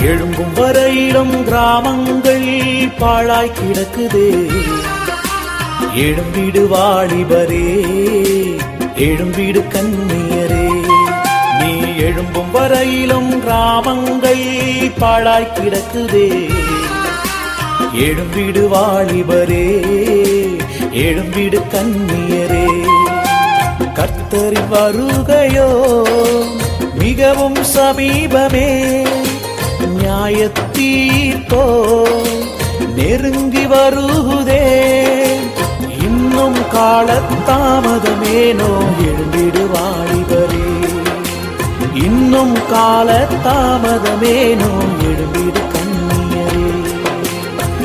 எழும்பும் வரையிலும் கிராமங்கள் பாழாய் கிடக்குதே. எழும்பிடு வாலிபரே, எழும்பிடு கன்னியரே. நீ எழும்பும் வரையிலும் கிராமங்கள் பாழாய் கிடக்குதே. எழும்பிடு வாலிபரே, எழும்பிடு கன்னியரே. கர்த்தரின் வருகையோ மிகவும் சமீபமே. நியாயத்தீர்ப்போ நெருங்கி வருகுதே. இன்னும் காலத்தாமதமேனோ, எழும்பிடு வாலிபரே. இன்னும் காலத்தாமதமேனோ, எழும்பிடு கன்னியரே.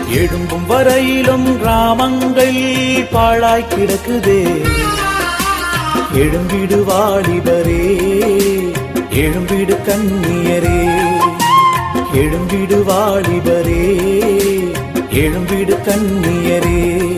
எழும்பும் வரையிலும் கிராமங்கள் பாழாய் கிடக்குதே. எழும்பிடு வாலிபரே, எழும்பிடு கன்னியரே. எழும்பிடு வாலிபரே, எழும்பிடு கன்னியரே.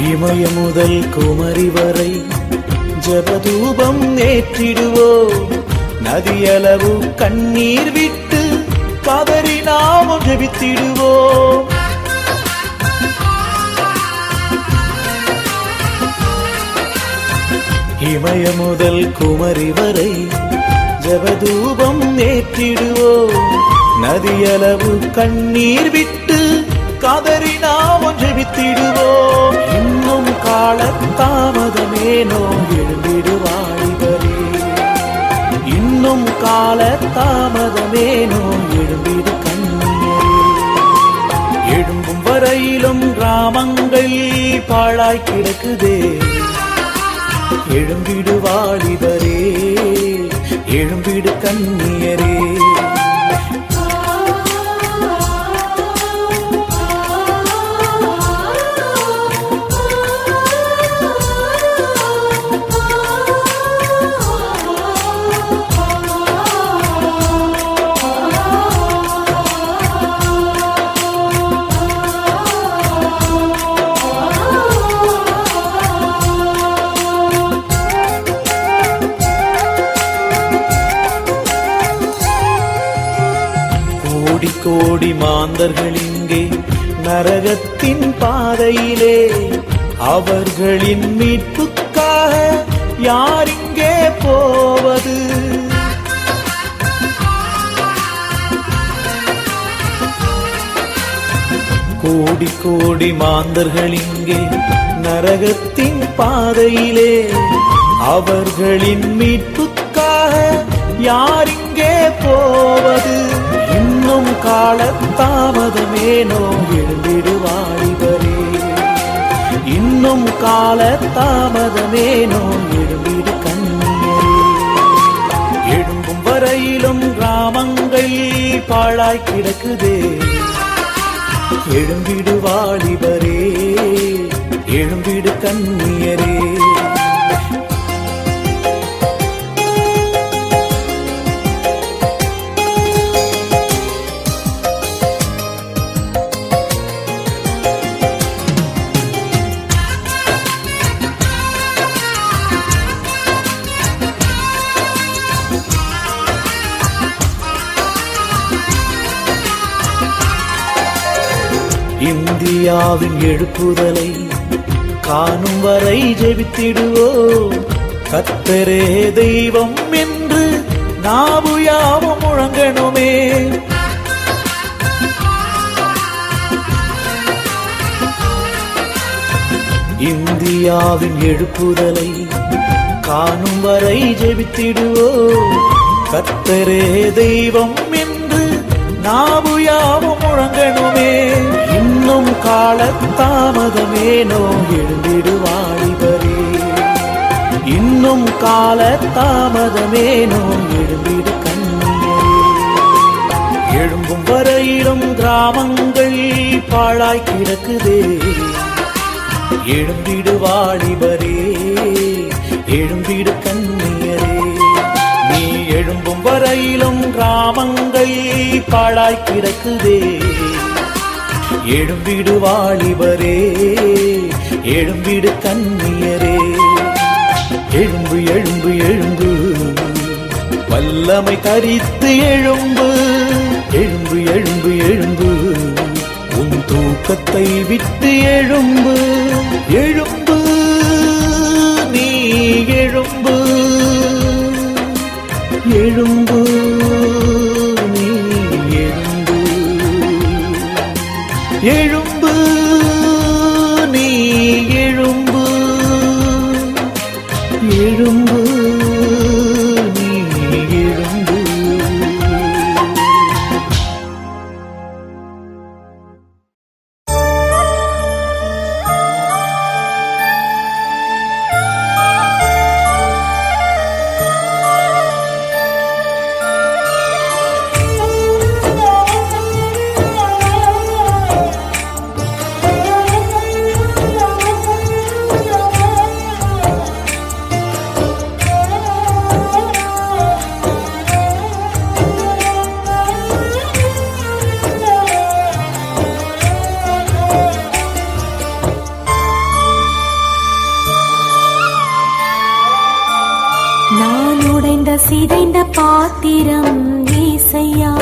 இமய முதல் குமரி வரை ஜபதூபம் ஏற்றிடுவோ. நதியளவு கண்ணீர் விட்டு கதறி நாமும் ஜபித்திடுவோ. இமய முதல் குமரி வரை ஜபதூபம் ஏற்றிடுவோ. நதியளவு கண்ணீர் விட்டு கதறி நாமும் ஜபித்திடுவோம். இன்னும் காலத்தாமதமேனோ, எழும்பிடு வாலிபரே. இன்னும் காலத்தாமதமேனோ, எழும்பிடு கன்னியரே. எழும்பும் வரையிலும் கிராமங்கள் பாழாய் கிடக்குதே. எழும்பிடு வாலிபரே, எழும்பிடு கன்னியரே. கோடி கோடி மாந்தர்கள் இங்கே நரகத்தின் பாதையிலே. அவர்களின் மீட்புக்காக யார் இங்கே போவது? கோடி கோடி மாந்தர்கள் இங்கே நரகத்தின் பாதையிலே. அவர்களின் மீட்புக்காக யார் இங்கே போவது? இன்னும் காலத்தாமதமேனோ, எழும்பிடு வாலிபரே. இன்னும் காலத்தாமதமேனோ, எழும்பிடு கன்னியரே. எழும்பும் வரையிலும் கிராமங்கள் பாழாய் கிடக்குதே. எழும்பிடு வாலிபரே, எழும்பிடு கன்னியரே. இந்தியாவின் எழுப்புதலை காணும் வரை ஜெபித்திடுவோம். கர்த்தரே தெய்வம் என்று நாவுயாவும் முழங்கணுமே. இந்தியாவின் எழுப்புதலை காணும் வரை ஜெபித்திடுவோம். கர்த்தரே தெய்வம் என்று நாவுயாவும் முழங்கணுமே. இன்னும் காலத்தாமதமேனோ, எழும்பிடு வாலிபரே. இன்னும் கால தாமதமேனோ எழும்பிடு கண்ணியரே. எழும்பும் வரையிலும் கிராமங்கள் பாழாய் கிடக்குதே. எழும்பிடு வாலிபரே, எழும்பிடு கண்ணியரே. நீ எழும்பும் வரையிலும் கிராமங்கள் பாழாய் கிடக்குதே. எழும்பிடு வாலிபரே, எழும்பிடு கண்ணியரே. எழும்பு எழும்பு எழும்பு, வல்லமை தரித்து எழும்பு. எழும்பு எழும்பு எழும்பு, உன் தூக்கத்தை விட்டு எழும்பு. எழும்பு நீ எழும்பு, எழும்பு நீ எழும்பு. எழும்பு நீ எழும்பு, எழும்பு நீ எழும்பு. சிதைந்த பாத்திரம் ஈசையா,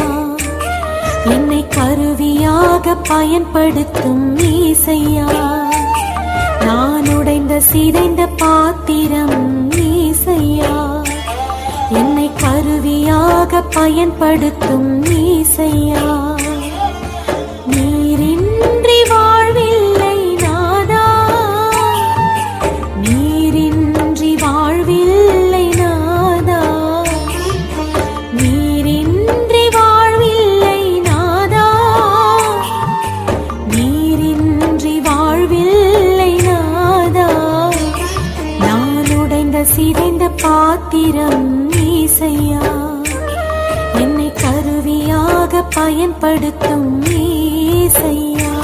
என்னை கருவியாக பயன்படுத்தும் ஈசையா. நான் உடைந்த சிதைந்த பாத்திரம் ஈசையா, என்னை கருவியாக பயன்படுத்தும் ஈசையா. நீரின்றி வாழ்வில்லை நாதா, நீரின்றி வாழ்வில்லை நாதா, நீரின்றி வாழ்வில்லை நாதா, நீரின்றி வாழ்வில்லை நாதா. நான் உடைந்த சிதைந்த பாத்திரம் ஈசையா, என்னை கருவியாக பயன்படுத்தும் ஈசையா.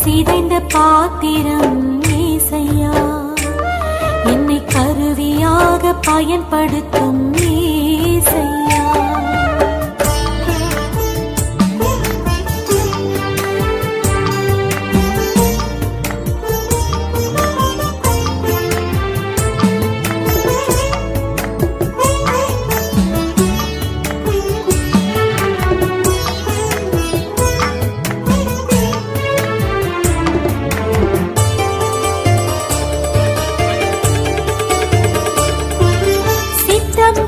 சிதைந்த பாத்திரம் ஈசையா, என்னை கருவியாக பயன்படுத்தும் ஈசையா. சித்தம்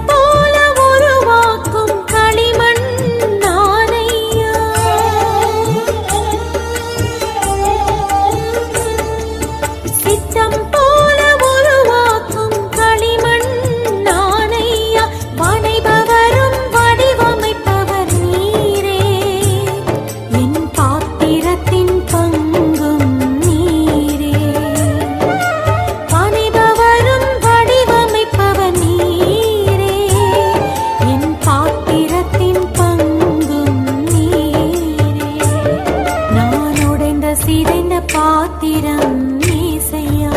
சிதைந்த பாத்திரம் ஏசையா,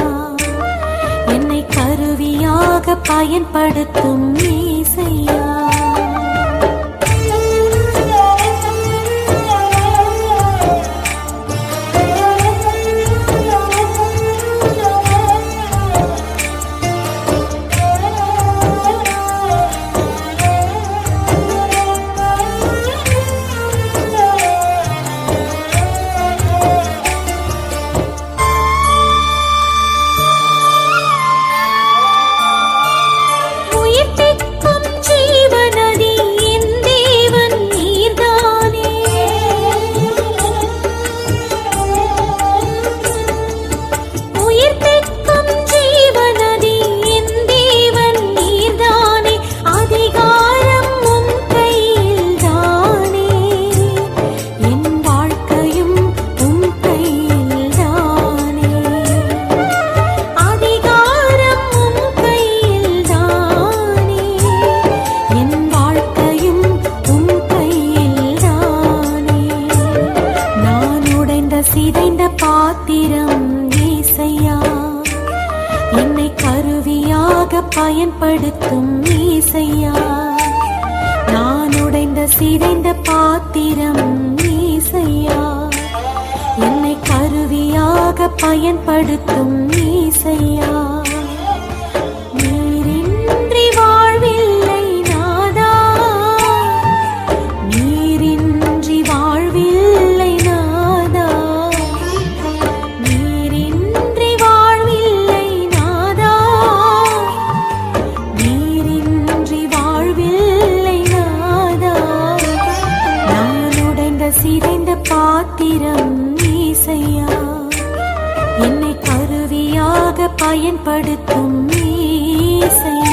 என்னை கருவியாக பயன்படுத்தும் ஏசையா. சிதைந்த பாத்திரம் ஏசையா, என்னை கருவியாக பயன்படுத்தும் ஏசையா. நான் உடைந்த சிதைந்த பாத்திரம் ஏசையா, என்னை கருவியாக பயன்படுத்தும் ஏசையா. நீரின்றி வாழ்வில்லை நாதா, நீரின்றி வாழ்வில்லை நாதா, நீரின்றி வாழ்வில்லை நாதா, நீரின்றி வாழ்வில்லை நாதா. நான் உடைந்த சிதைந்த பாத்திரம் ஏசையா, என்னை கருவியாக பயன்படுத்தும் ஏசையா.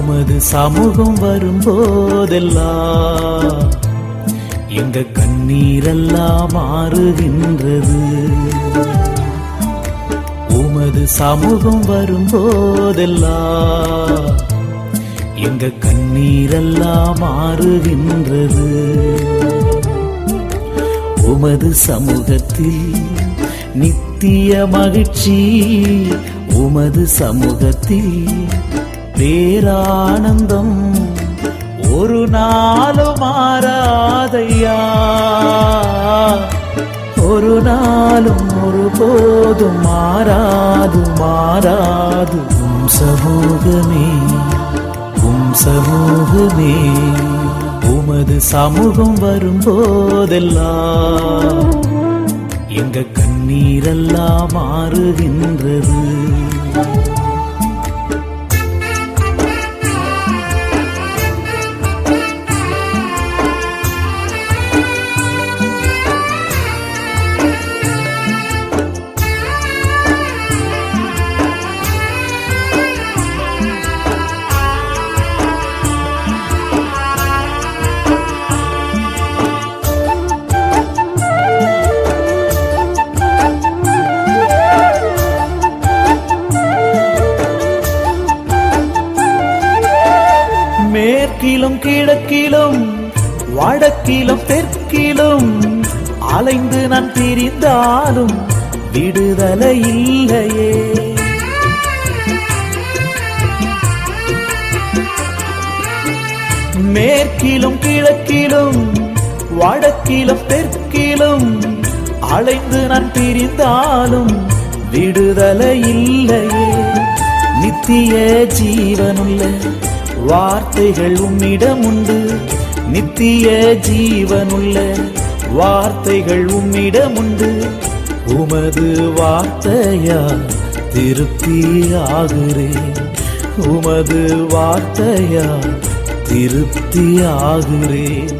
உமது சமூகம் வரும்போதெல்லாம் எங்க கண்ணீரெல்லாம் மாறுகின்றது. உமது சமூகம் வரும்போதெல்லாம் எங்க கண்ணீரெல்லாம் மாறுகின்றது. உமது சமூகத்தில் நித்திய மகிழ்ச்சி, உமது சமூகத்தில் பேரானந்தம் ஒரு நாளும் மாறாதையா, ஒரு நாளும் ஒருபோதும் மாறாது மாறாது. உம் சமூகமே, உம் சமூகமே, உமது சமூகம் வரும்போதெல்லாம் எங்க கண்ணீரெல்லாம் மாறுகின்றது. மேற்கிலும் கிழக்கிலும் வடக்கிலும் தெற்கிலும் அலைந்து நான் திரிந்தாலும் விடுதலை இல்லையே. மேற்கிலும் கிழக்கிலும் வடக்கிலும் தெற்கிலும் அலைந்து நான் திரிந்தாலும் விடுதலை இல்லையே. நித்திய ஜீவனுள்ள வார்த்தைகள் உம்மிடம் உண்டு, நித்திய ஜீவனுள்ள வார்த்தைகள் உம்மிடம் உண்டு. உமது வார்த்தையா திருப்தி ஆகிறேன், உமது வார்த்தையா திருப்தி ஆகிறேன்.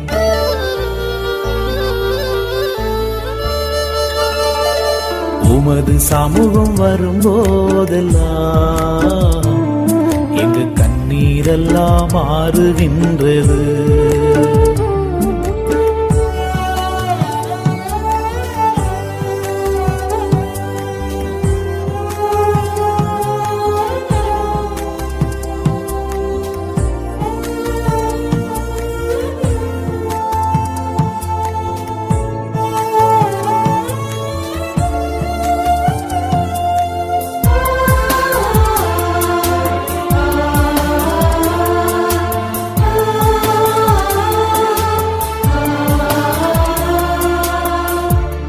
உமது சமூகம் வரும்போதெல்லாம் எங்க கண்ணீரெல்லாம் மாறுகின்றது.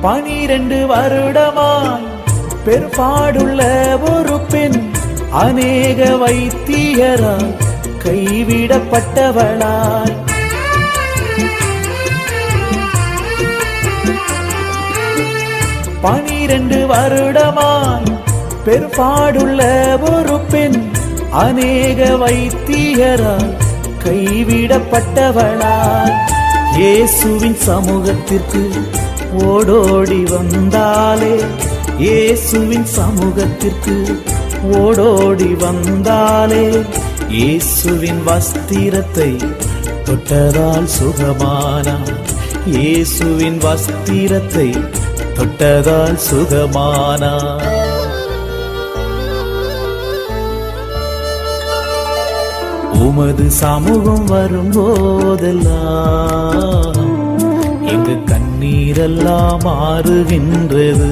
பனிரெண்டு வருடமாய் பெரும்பாடுள்ள ஒரு பெண் அநேக வைத்தியரால் கைவிடப்பட்டவளாய், 12 வருடமாய் பெரும்பாடுள்ள ஒரு பெண் அநேக வைத்தியரால் கைவிடப்பட்டவளாய், இயேசுவின் சமூகத்திற்கு ஓடோடி வந்தாலே, இயேசுவின் சமூகத்திற்கு ஓடோடி வந்தாலே, இயேசுவின் வஸ்திரத்தை தொட்டதால் சுகமானார், இயேசுவின் வஸ்திரத்தை தொட்டதால் சுகமானார். உமது சமூகம் வரும்போதெல்லாம் எங்க கண்ணீரெல்லாம் மாறுகின்றது.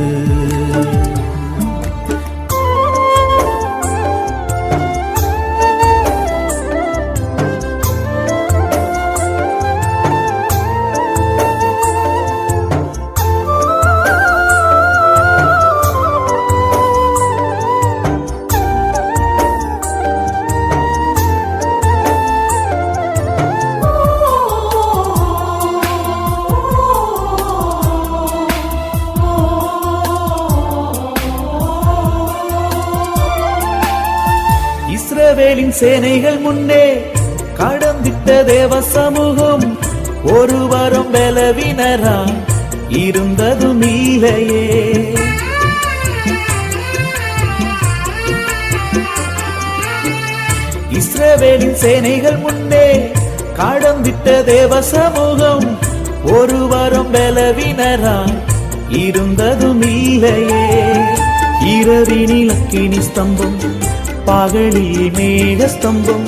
இஸ்ரவேலின் சேனைகள் முன்னே கடந்திட்ட தேவ சமூகம் ஒருவரும் பலவீனரா இருந்ததும் இல்லையே. இஸ்ரவேலின் சேனைகள் முன்னே கடந்திட்ட தேவ சமூகம் ஒருவரும் பலவீனராய் இருந்ததும் இல்லையே. இரவினில் அக்கினி ஸ்தம்பம், பகலில் மேக ஸ்தம்பம்.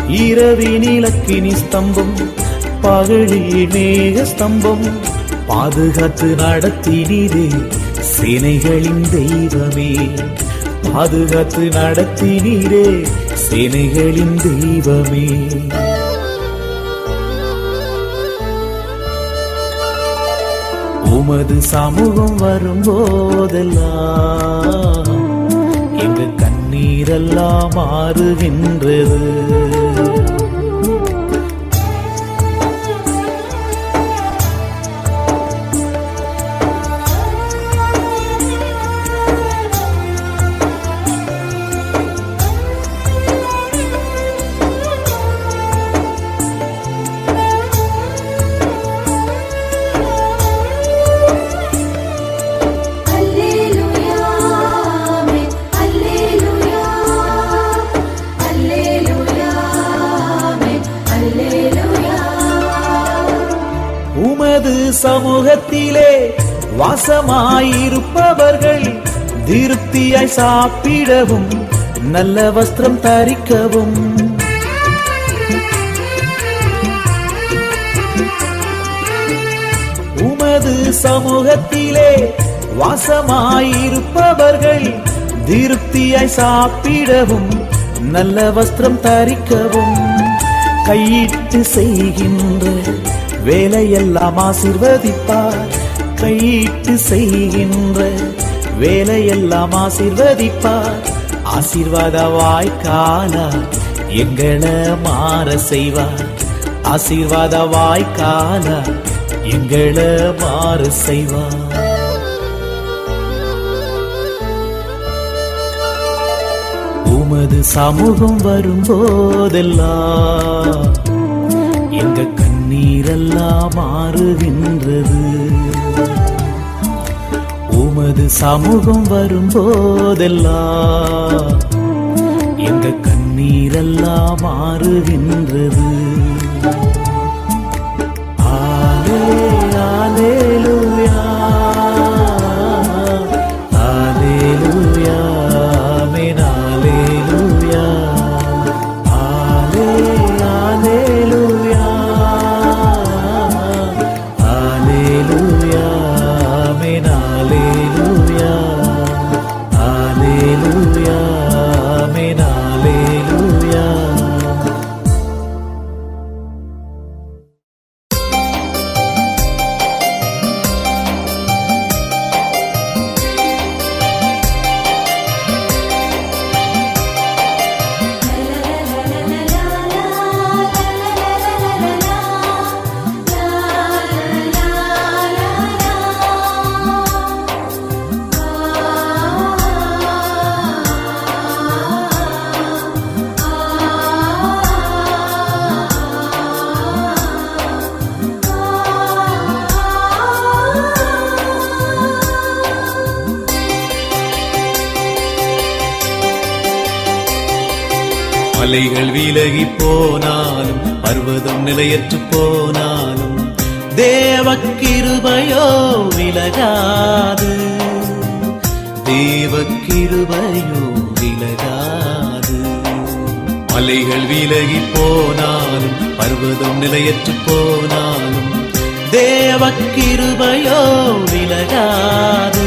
இரவினில் அக்கினி ஸ்தம்பம், பகலில் மேக ஸ்தம்பம். பாதுகாத்து நடத்தினீரே சேனைகளின் தெய்வமே. பாதுகாத்து நடத்தினீரே சேனைகளின் தெய்வமே. உமது சமூகம் வரும்போதெல்லாம் எங்க கண்ணீரெல்லாம் மாறுகின்றது. உமது சமூகத்திலே வாசமாயிருப்பவர்கள் திருப்தியாய் சாப்பிடவும் நல்ல வஸ்திரம் தரிக்கவும். உமது சமூகத்திலே வாசமாயிருப்பவர்கள் திருப்தியாய் சாப்பிடவும் நல்ல வஸ்திரம் தரிக்கவும். கையிட்டு செய்கின்ற வேலையெல்லாம் ஆசீர்வதிப்பார். கையிட்டு செய்கின்ற வேலையெல்லாம் ஆசீர்வதிப்பார். ஆசீர்வாத வாய்க்காலா எங்களை மாற செய்வார். ஆசீர்வாத வாய்க்காலா எங்களை மாற செய்வார். உமது சமூகம் வரும்போதெல்லாம் எங்க கண்ணீரெல்லாம் மாறுகின்றது. உமது சமூகம் வரும்போதெல்லாம் எங்க கண்ணீரெல்லாம் மாறுகின்றது. அல்லேலூயா, அல்லேலூயா, ஆமென், அல்லேலூயா, அல்லேலூயா, அல்லேலூயா, ஆமென், அல்லேலூயா, அல்லேலூயா, ஆமென், அல்லேலூயா. மலைகள் விலகி போனாலும் பர்வதம் நிலையற்று போனாலும் தேவக்கிருபையோ விலகாது. தேவக்கிருபையோ விலகாது. மலைகள் விலகி போனாலும் பர்வதம் நிலையற்று போனாலும் தேவக்கிருபையோ விலகாது.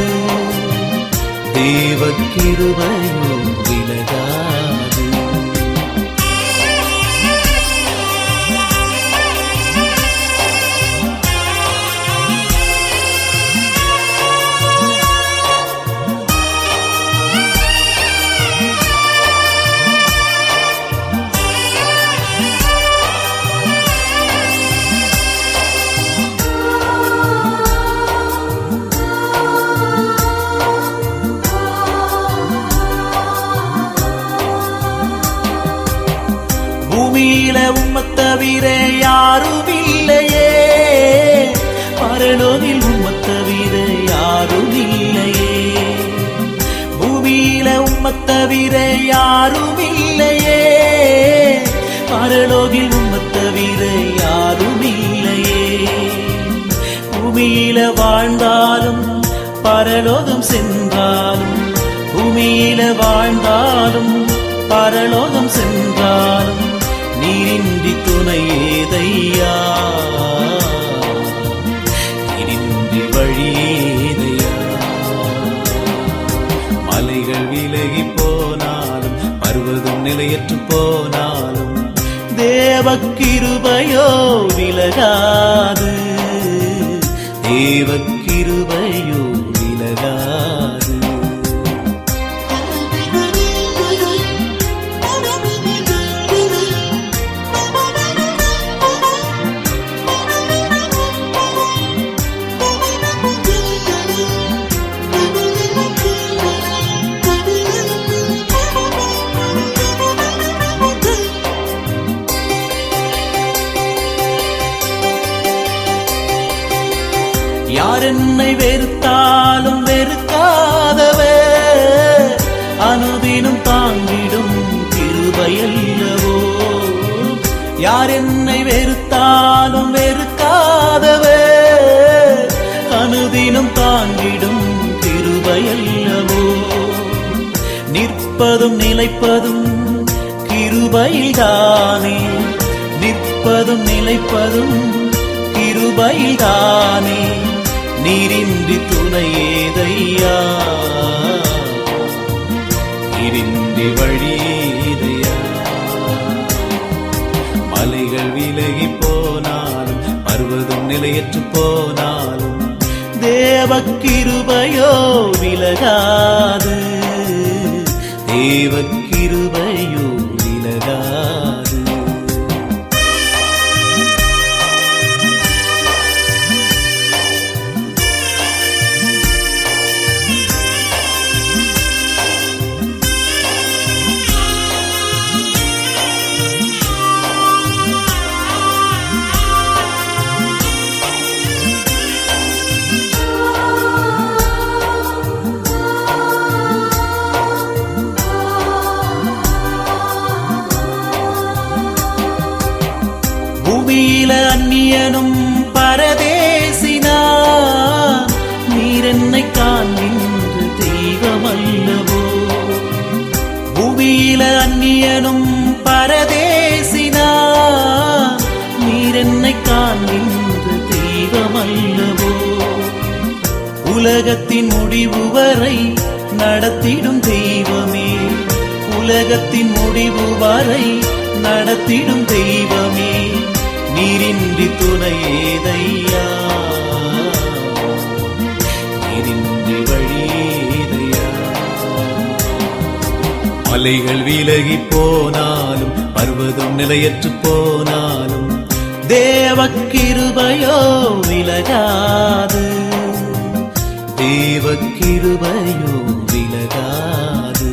தேவக்கிருபையோ விலகாது. பூமியில உம்மைத் தவிர யாரும் இல்லையே. பரலோகில் உம்மைத் தவிர யாரும் இல்லையே. பூமியில உம்மைத் தவிர யாரும் இல்லையே. பரலோகில் உம்மை தவிர யாரும் இல்லையே. பூமியில வாழ்ந்தாலும் பரலோகம் சென்றாலும், பூமியில வாழ்ந்தாலும் பரலோகம் சென்றாலும் நீரின்றி துணையேதையா, நீரின்றி வழியேதையா. மலைகள் விலகி போனாலும் பர்வதம் நிலையற்று போனாலும் தேவக்கிருபையோ விலகாது, தேவக்கிருபையோ விலகாது. யார் என்னை வெறுத்தாலும் வெறுக்காதவர் அனுதினம் தாங்கிடும் கிருபையல்லவோ. யார் என்னை வெறுத்தாலும் வெறுக்காதவர் அனுதினம் தாங்கிடும் கிருபையல்லவோ. நிற்பதும் நிலைப்பதும் கிருபையில்தானே, நிற்பதும் நிலைப்பதும் கிருபையில்தானே. நீரின்றி துணையேதையா, நீரின்றி வழியேதையா. மலைகள் விலகி போனாலும் பர்வதம் நிலையற்று போனாலும் தேவக்கிருபையோ விலகாது, தேவக்கிருபையோ விலகாது. பூமியில அந்நியனும் பரதேசினான், நீர் என்னை காண்கின்ற தெய்வமல்லவோ. பூமியில அந்நியனும் பரதேசினான், நீர் என்னை காண்கின்ற தெய்வமல்லவோ. உலகத்தின் முடிவு வரை நடத்திடும் தெய்வமே, உலகத்தின் முடிவு வரை நடத்திடும் தெய்வமே. நீரின்றி துணையேதையா, நீரின்றி வழியேதையா. மலைகள் விலகி போனாலும் பர்வதம் நிலையற்று போனாலும் தேவக்கிருபையோ விலகாது, தேவக்கிருபையோ விலகாது.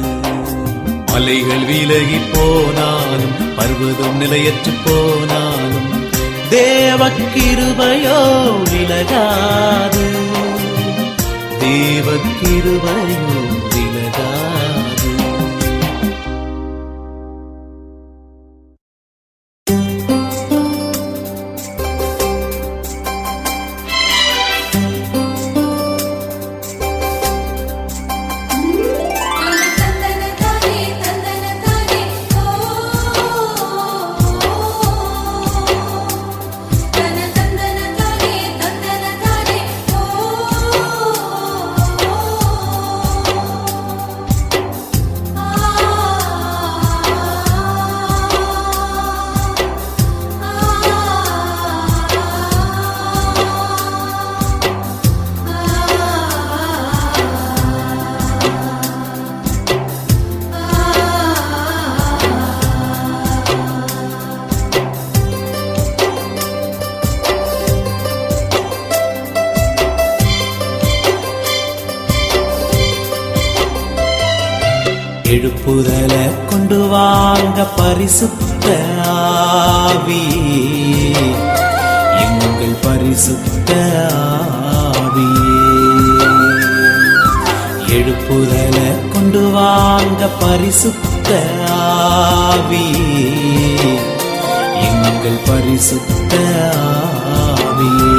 மலைகள் விலகி போனாலும் பர்வதம் நிலையற்று போனாலும் தேவக்கிருபையோ விலகாது, தேவக்கிருபையோ விலகாது. எழுப்புதல கொண்டு வாங்க பரிசுத்த ஆவியே, எங்கள் பரிசுத்த ஆவியே. எழுப்புதல கொண்டு வாங்க பரிசுத்த ஆவியே, எங்கள் பரிசுத்த ஆவியே.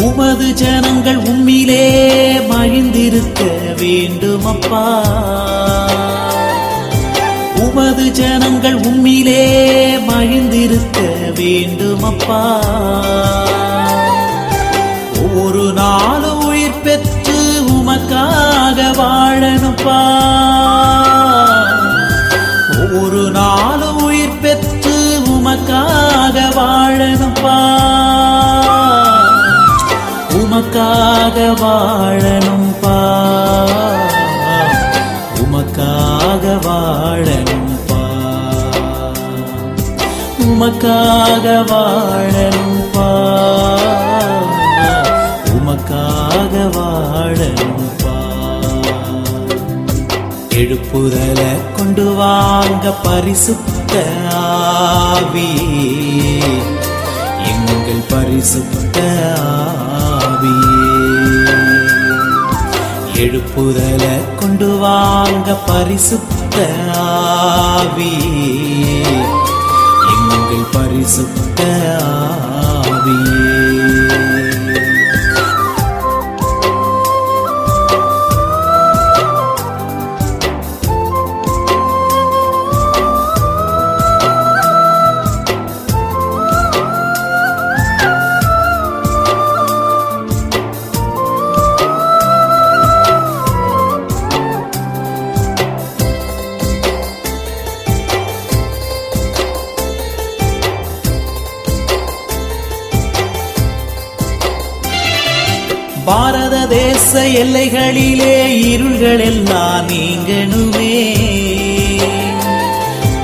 உமது ஜனங்கள் உம்மிலே மகிழ்ந்திருக்க வேண்டுமப்பா. உமது ஜனங்கள் உம்மிலே மகிழ்ந்திருக்க வேண்டுமப்பா. ஒரு நாளும் உயிர் பெற்று உமக்காக வாழணுப்பா. ஒரு நாளும் உயிர் பெற்று உமக்காக வாழணுப்பா. உமக்காக வாழணும்பா. உமக்காக வாழணும்பா. உமக்காக வாழணும்பா. உமக்காக வாழணும்பா. எழுப்புதல கொண்டு வாங்க பரிசுத்த ஆவியே. எங்கள் பரிசுத்த எழுப்புதல கொண்டு வாங்க பரிசுத்த ஆவியே. எங்கள் பரிசுத்த ஆவியே. பாரத தேச எல்லைகளிலே இருள்கள் எல்லாம் நீங்கணுமே.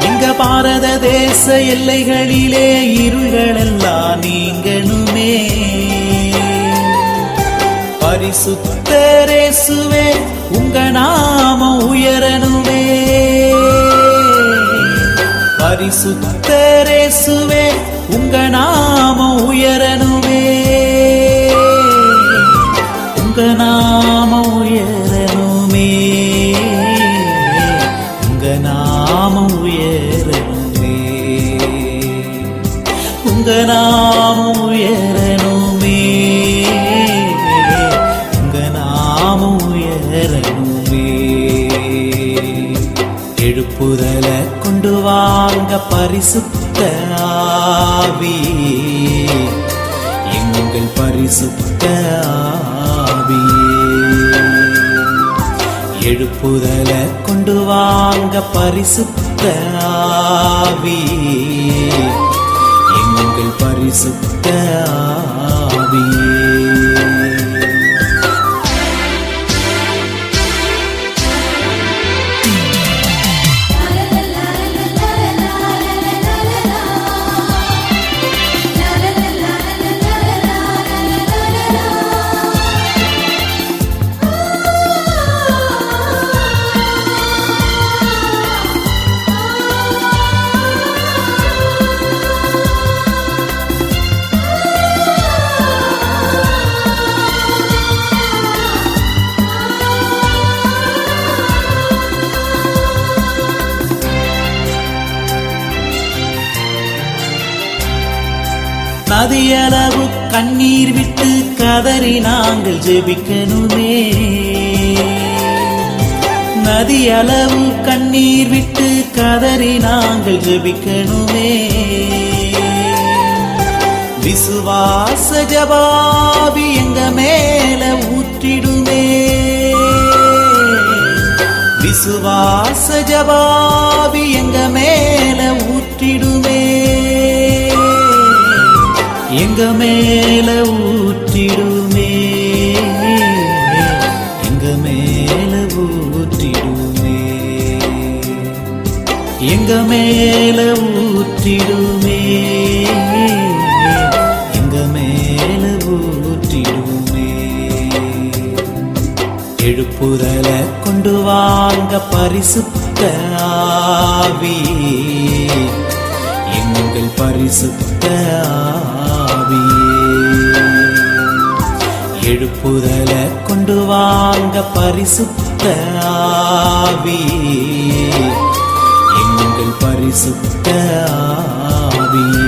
இங்க பாரத தேச எல்லைகளிலே இருள்கள் எல்லாம் நீங்கணுமே. பரிசுத்தரேசுவே உங்க நாமம் உயரணுமே. பரிசுத்தரேசுவே உங்க நாமம் உயரணுமே. உங்க நாமம் உயரணுமே. உங்க நாமம் உயரணுமே. உங்க நாமம் உயரணுமே. உங்க நாமம் உயரணுமே. எழுப்புதல கொண்டு வாங்க பரிசுத்த ஆவியே. எங்கள் பரிசுத்த எழுப்புதல கொண்டு வாங்க பரிசுத்த ஆவியே. எங்கள் பரிசுத்த ஆவியே. நதியளவு கண்ணீர் விட்டு கதறி நாங்கள் ஜெபிக்கணுமே. நதியளவு கண்ணீர் விட்டு கதறி நாங்கள் ஜெபிக்கணுமே. விசுவாச ஜபாவி எங்க மேல ஊற்றிடுமே. விசுவாச ஜபாவி எங்க மேல ஊற்றிடுமே. எங்க மேல ஊற்றிடுமே. எங்க மேல எங்க மேல ஊற்றிடுமே, எங்க மேல ஊற்றிடுமே. எழுப்புதல கொண்டு வாங்க பரிசுத்த ஆவியே, எங்கள் பரிசுத்த ஆவியே. எழுப்புதல கொண்டு வாங்க பரிசுத்த ஆவியே, எங்கள் பரிசுத்த ஆவியே.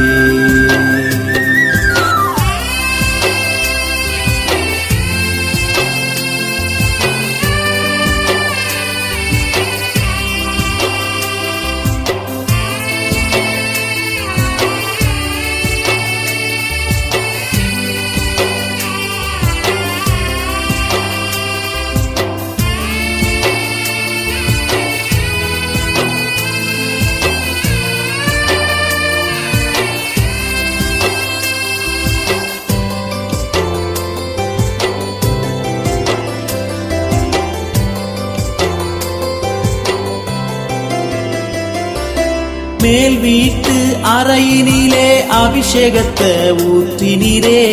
மேல் வீட்டு அறையினிலே அபிஷேகத்தை ஊற்றினீரே,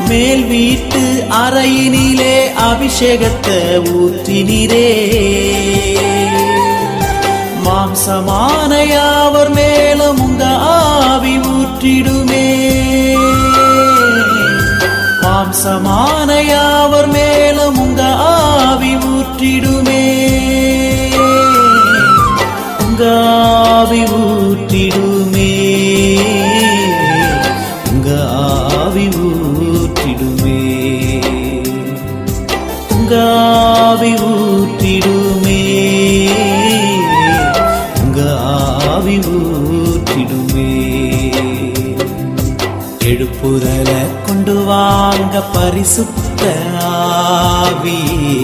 மேல் வீட்டு அறையினிலே அபிஷேகத்தை ஊற்றினீரே. மாம்சமான யாவர் மேலும் உங்க ஆவி ஊற்றிடுமே, மாம்சமான யாவர் மேலும் உங்க ஆவி ஊற்றிடுமே. உங்க ஆவி ஊற்றிடுமே, உங்க ஆவி ஊற்றிடுமே, உங்க ஆவி ஊற்றிடுமே, உங்க ஆவி ஊற்றிடுமே. எழுப்புதல கொண்டு வாங்க பரிசுத்த ஆவியே,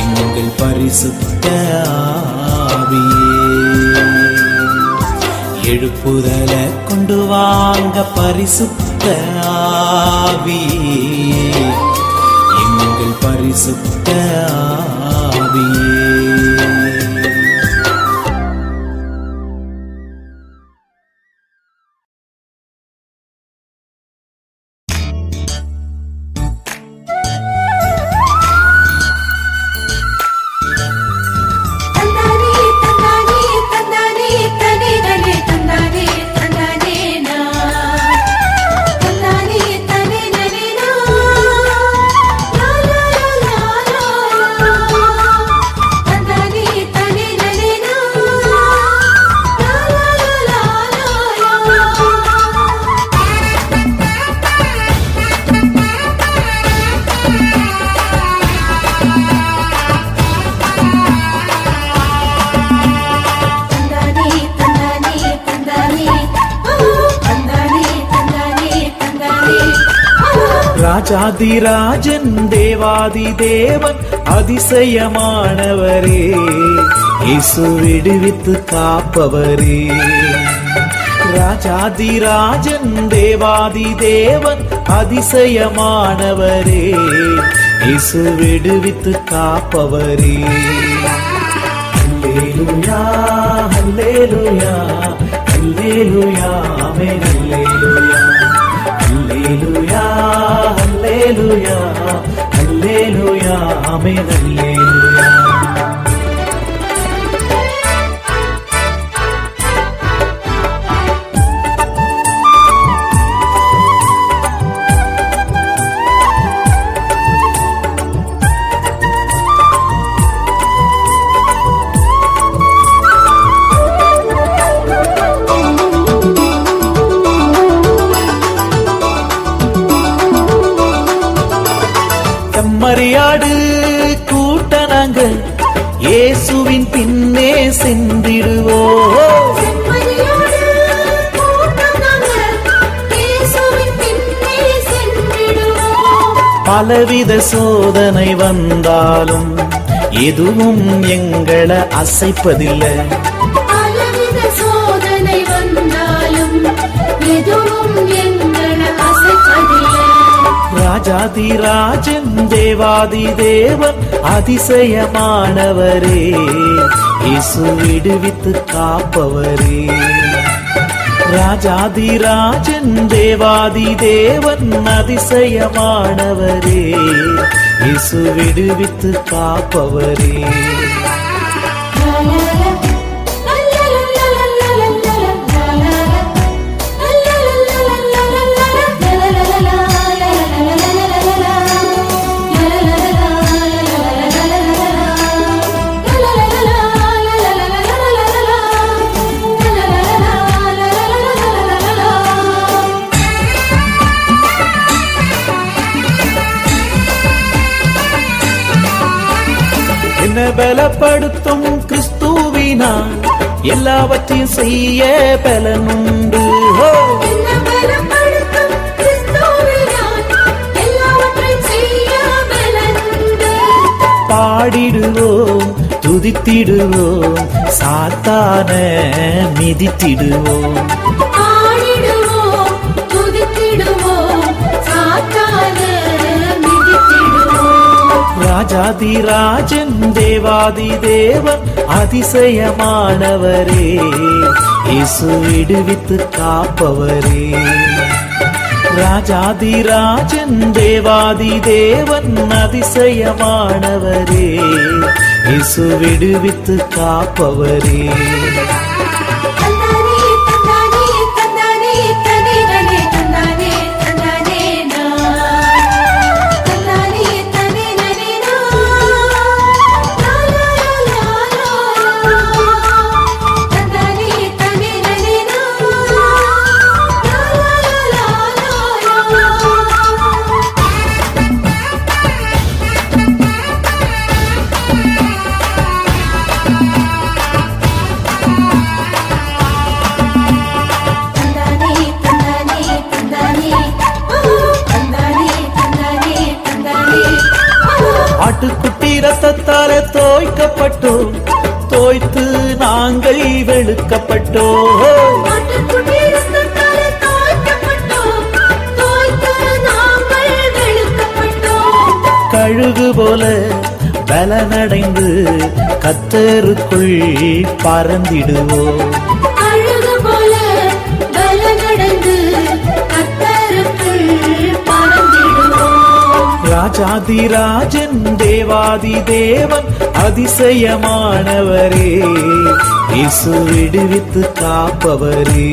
எங்கள் பரிசுத்த ஆவியே. எழுப்புதல கொண்டு வாங்க பரிசுத்த ஆவியே, எங்கள் பரிசுத்த ஆவியே. ராஜாதிராஜன் தேவாதி தேவன் அதிசயமானவரே, இயேசு விடுவித்து காப்பவரே. ராஜாதிராஜன் தேவாதி தேவன் அதிசயமானவரே, இயேசு விடுவித்து காப்பவரே. அல்லேலூயா அல்லேலூயா அல்லேலூயா ஆமென் அல்லேலூயா அல்லேலூயா அல்லேலூயா அல்லேலூயா ஆமென் அல்லேலூயா. மரியாடு கூட்ட நாங்கள் இயேசுவின் பின்னே சென்றிடுவோம். பலவித சோதனை வந்தாலும் எதுவும் எங்களை அசைப்பதில்லை. ராஜாதிராஜன் தேவாதி தேவன் அதிசயமானவரே, இயேசு விடுவித்து காப்பவரே. ராஜாதிராஜன் தேவாதி தேவன் அதிசயமானவரே, இயேசு விடுவித்து காப்பவரே. என்ன பலப்படுத்தும் கிறிஸ்துவினால் எல்லாவற்றையும் செய்ய பலனுண்டு. பாடிடுவோம், துதித்திடுவோம், சாத்தான மிதித்திடுவோம். ராஜாதிராஜன் தேவாதி தேவன் அதிசயமானவரே, இயேசு விடுவித்து காப்பவரே. ராஜாதிராஜன் தேவாதி தேவன் அதிசயமானவரே, இயேசு விடுவித்து காப்பவரே. ஆட்டுக்குட்டி ரத்தத்தாலே தோய்க்கப்பட்டோம், தோய்த்து நாங்கள் வெளுக்கப்பட்டோம். கழுகு போல பலனடைந்து கர்த்தருக்குள் பறந்திடுவோம். ராஜாதிராஜன் தேவாதி தேவன் அதிசயமானவரே, இயேசு விடுவித்து காப்பவரே.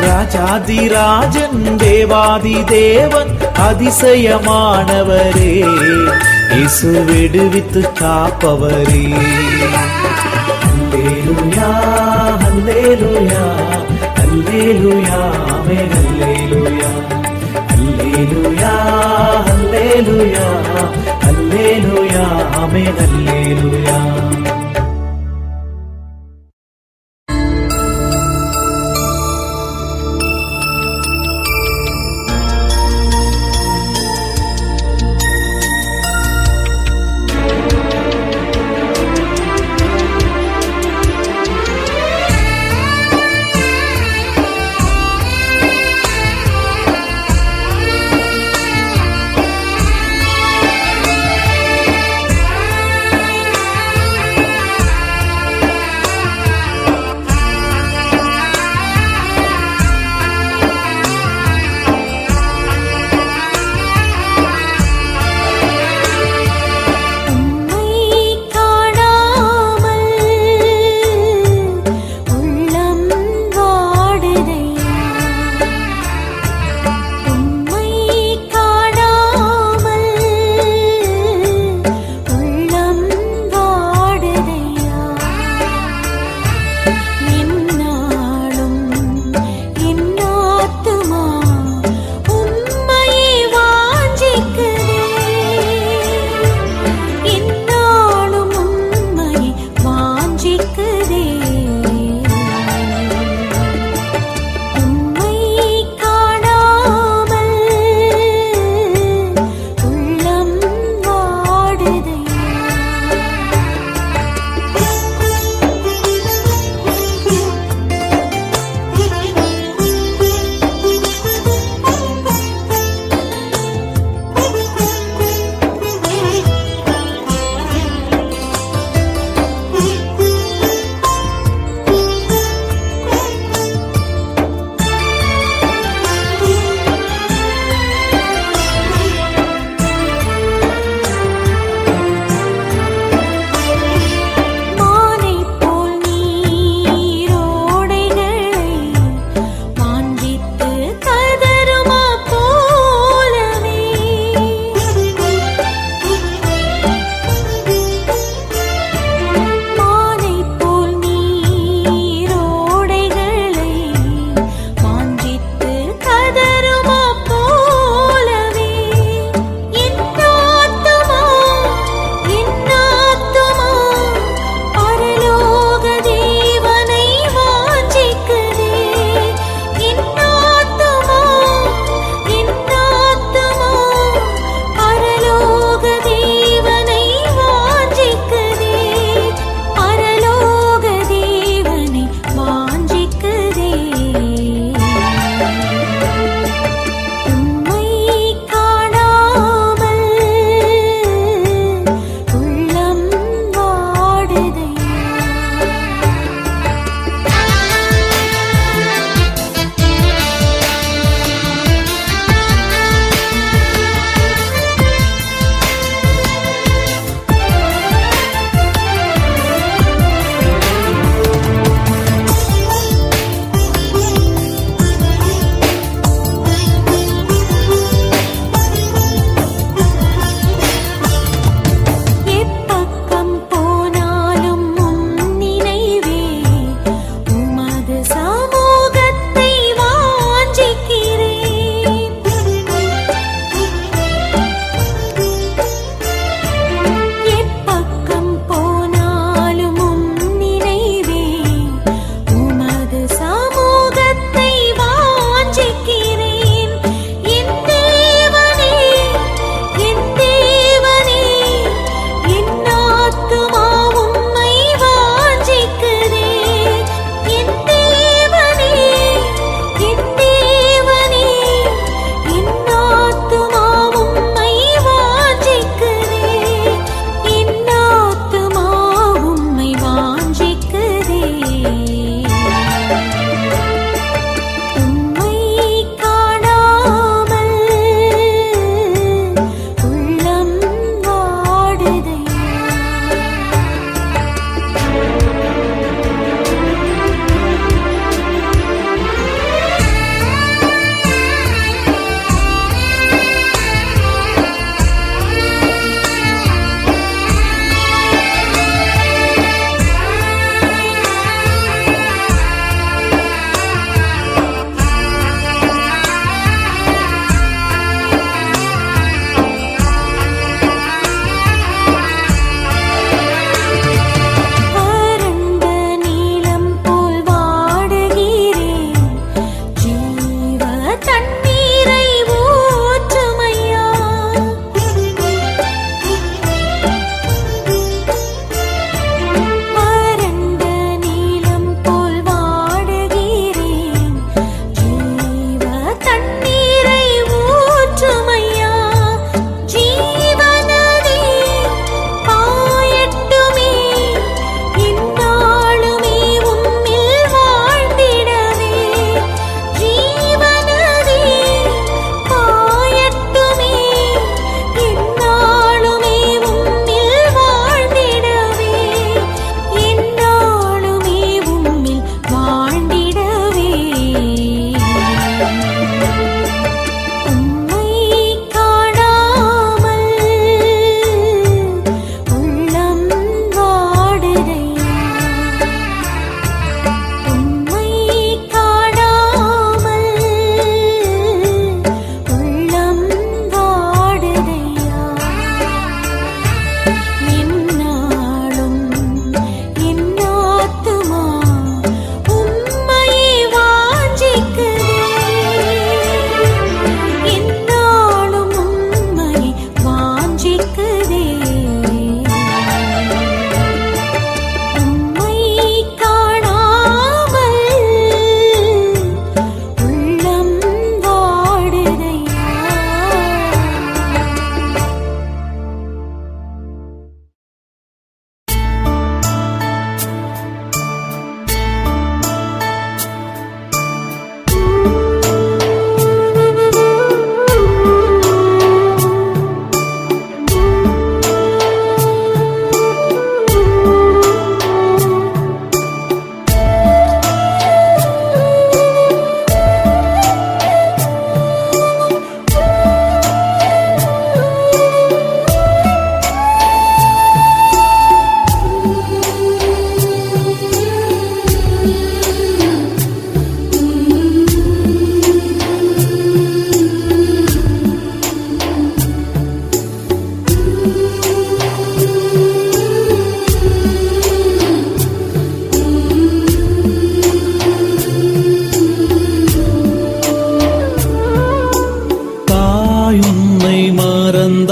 ராஜாதிராஜன் தேவாதி தேவன் அதிசயமானவரே, இயேசு விடுவித்து காப்பவரே. அல்லேலூயா அல்லேலூயா அல்லேலூயா ஆமென் அல்லேலூயா அல்லேலூயா அல்லேலூயா அல்லேலூயா ஆமென் அல்லேலூயா.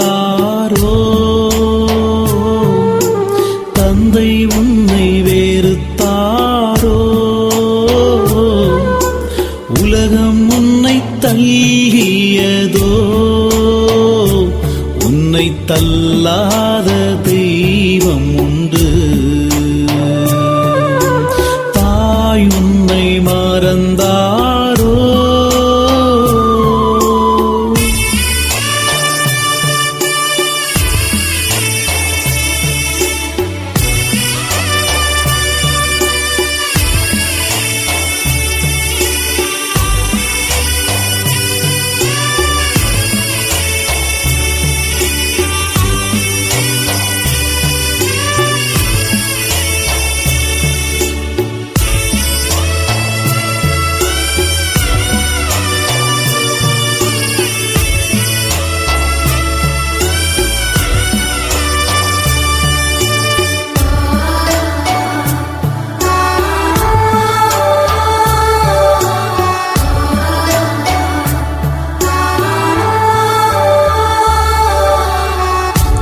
மறந்தாரோ தந்தை உன்னை வெறுத்தாரோ உலகம் உன்னை தள்ளியதோ உன்னை தள்ளாத தெய்வம் உண்டு தாய் உன்னை மறந்தாரோ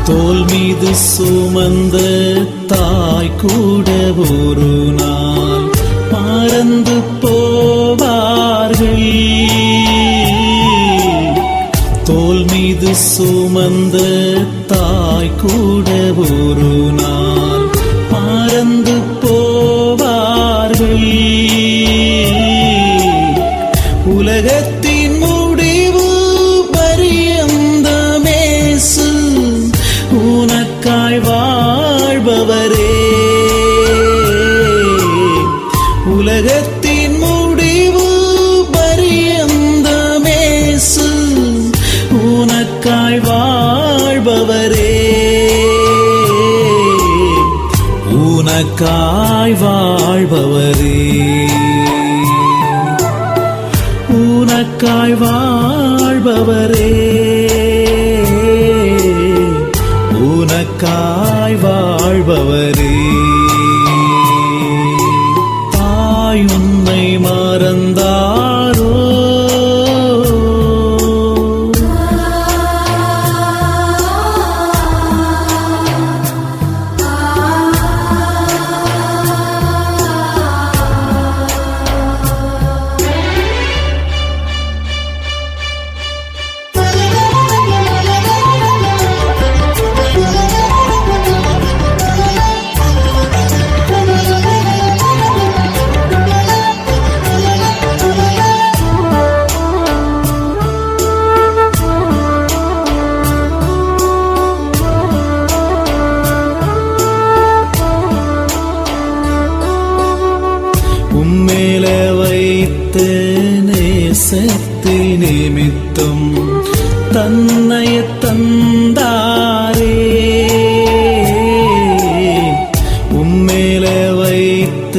தோள் மீது சுமந்த தாய் கூட ஒரு நாள் மறந்து போவார்கள் தோள் மீது சுமந்த தாய் கூட ஒரு நாள் மறந்து போவார்கள் உலகத்தின் முடிவு பரியந்தமேசு உனக்காய் வாழ்பவரே உலகத்தின் முடிவு பரியந்தமேசு உனக்காய் வாழ்பவரே உனக்காய் வாழ்பவரே உனக்காய் வாழ்பவரே உனக்காய் வாழ்பவரே தாய் உன்னை மறந்தாரோ உம்மேல வைத்த நேசத்தின் நிமித்தம் தன்னைய தந்தாரே உம்மேல வைத்த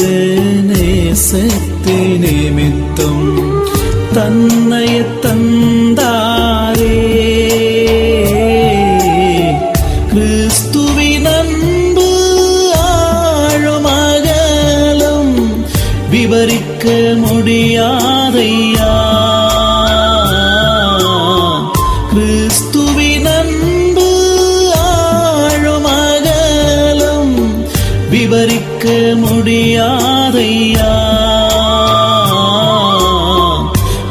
நேசத்தின் நிமித்தம் தன்னைய தந்தாரே கிறிஸ்துவின் அன்பு ஆழமகலம் விவரிக்க முடியாதையா கிறிஸ்துவின் அன்பு ஆழமகலம் விவரிக்க முடியாதையா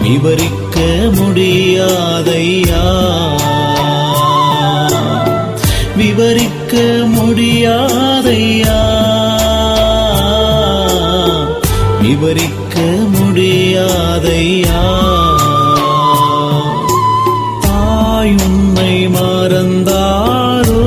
விவரிக்க முடியாதையா விவரிக்க முடியாதையா விவரிக்க முடியாதையா தாய் உன்னை மறந்தாரோ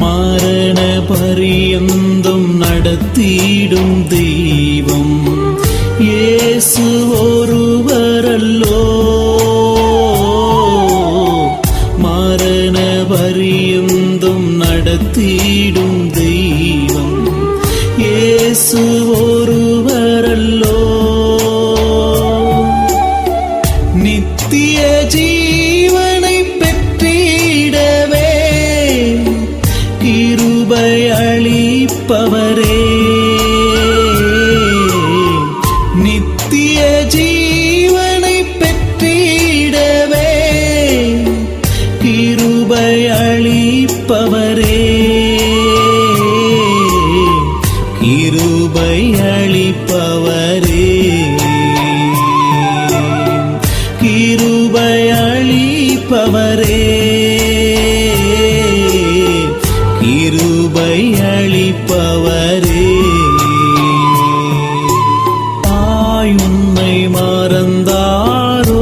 மரண பரியந்தம் நடத்திடும் தெய்வம் இயேசு ஒருவரல்லோ. மரண பரியந்தம் நடத்திடும் தெய்வம் இயேசு ஒருவரல்லோ. நித்திய ஜீவனை பெற்றிடவே கிருபை அளிப்பவரே. நித்திய ஜீவனை பெற்றிடவே கிருபை அளிப்பவரே. கிருபை அளிப்பவரே. கிருபை அளிப்பவரே. கிருபை அளிப்பவரே. தாய் உன்னை மறந்தாரோ?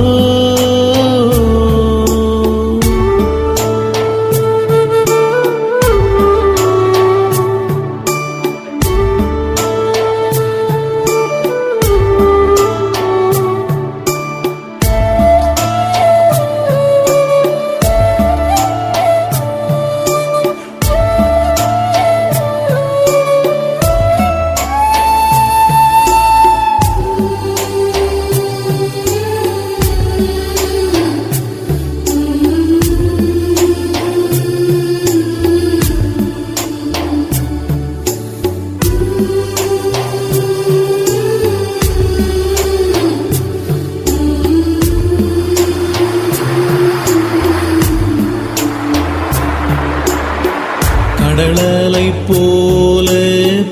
கடலலை போல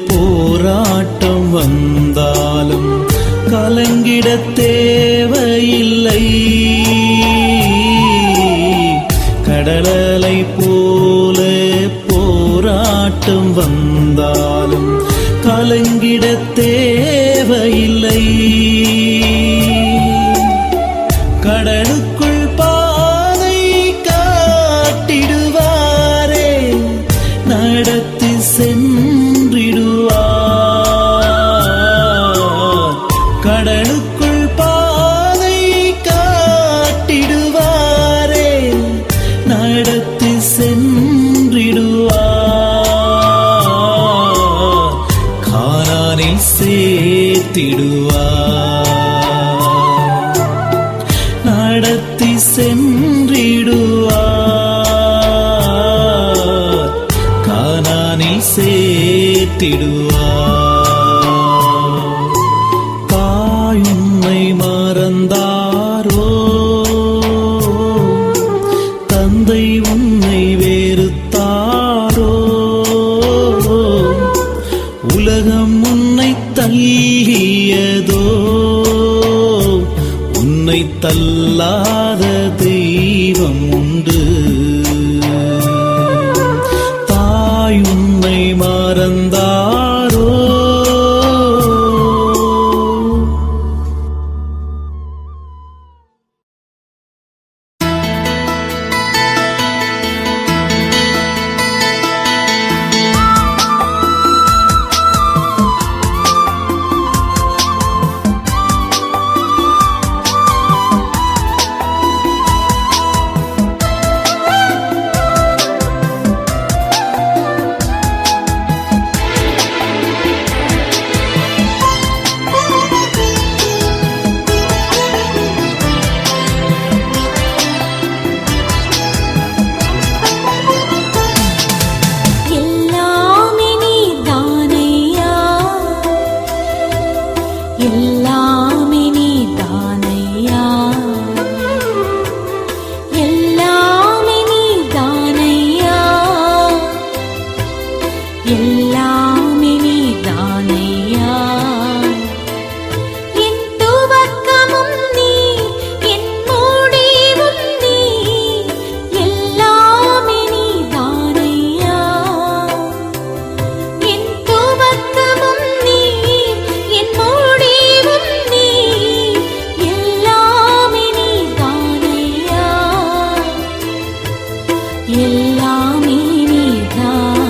போராட்டம் வந்தாலும் கலங்கிட தேவையில்லை. கடலலை போல போராட்டம் வந்தாலும் கலங்கிட தேவையில்லை. கடலுக்குள் பாதை காட்டிடுவாரே, நடத்தி சென்றிடுவார். கடலுக்குள் பாதை காட்டிடுவாரே, நடத்தி சென்றிடுவார். கானானில் சேர்த்திடுவார். நடத்தி சென்றிடுவார். கானானில் சேர்த்திடுவார். தாய் உன்னை மறந்தாரோ? தந்தை உன்னை வெறுத்தாரோ? உலகம் உன்னை தள்ளியதோ? உன்னை தள்ளாத தெய்வம் உண்டு. தாய் உன்னை மறந்தாரோ? எல்லாமே நீதானையா, எல்லாமே நீதானையா, எல்லாமே நீதானையா. என் துவக்கமும் நீ, என் முடிவும் நீ, எல்லாமே நீதானையா. என் துவக்கமும் நீ, என் முடிவும் நீ, எல்லாமே நீதானையா. எல்லாமே நீதான்.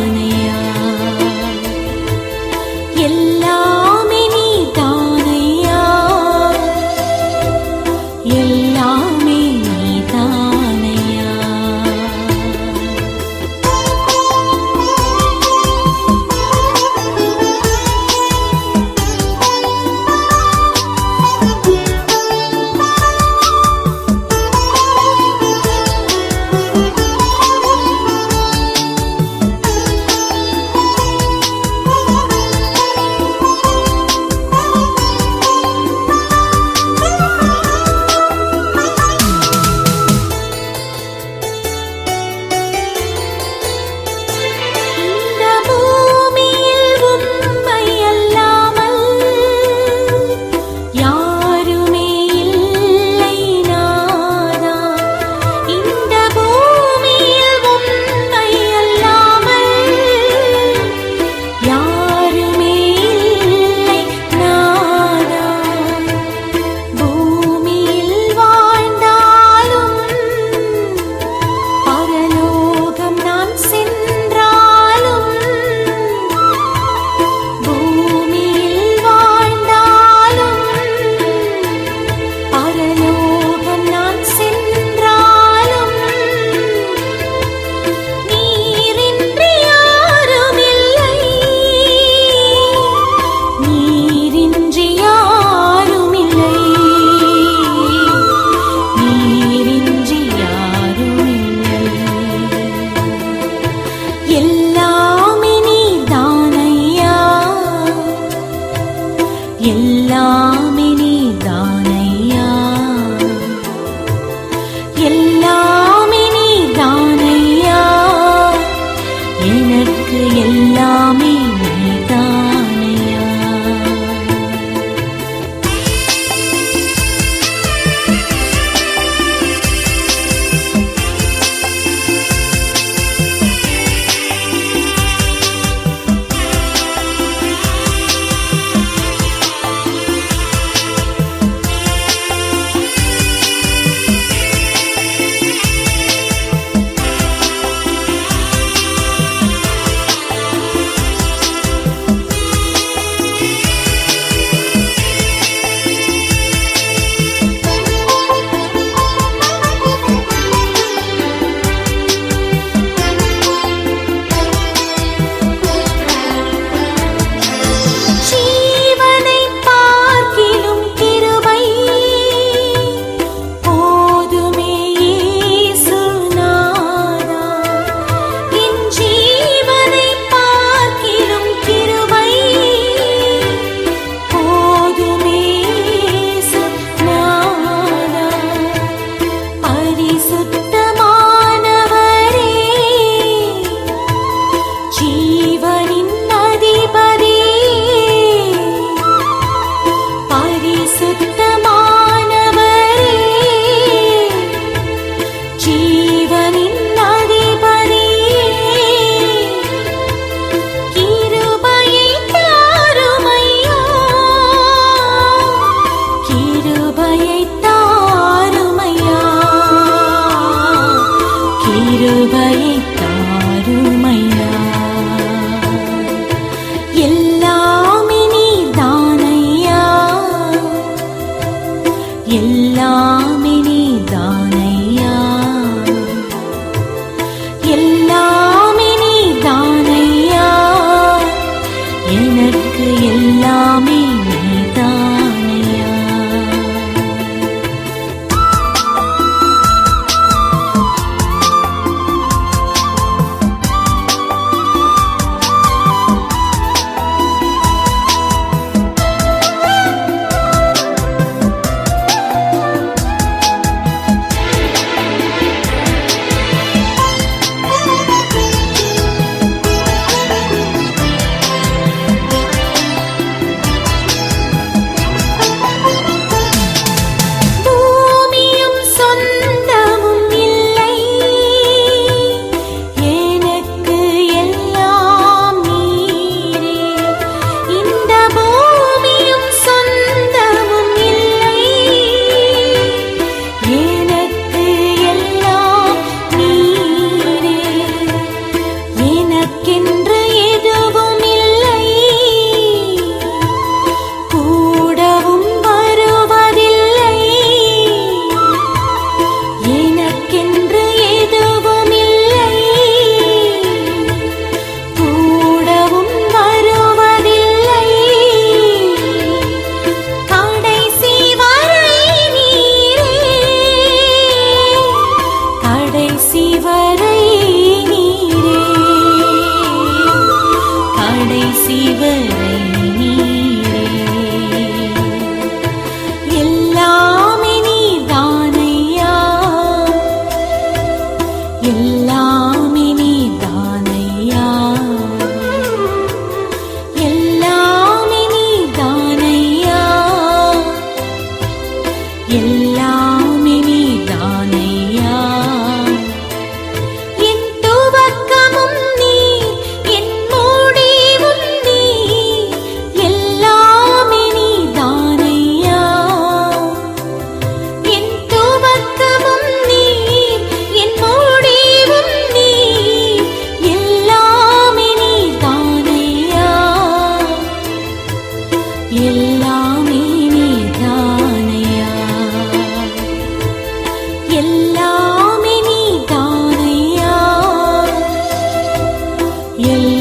எல்லாம்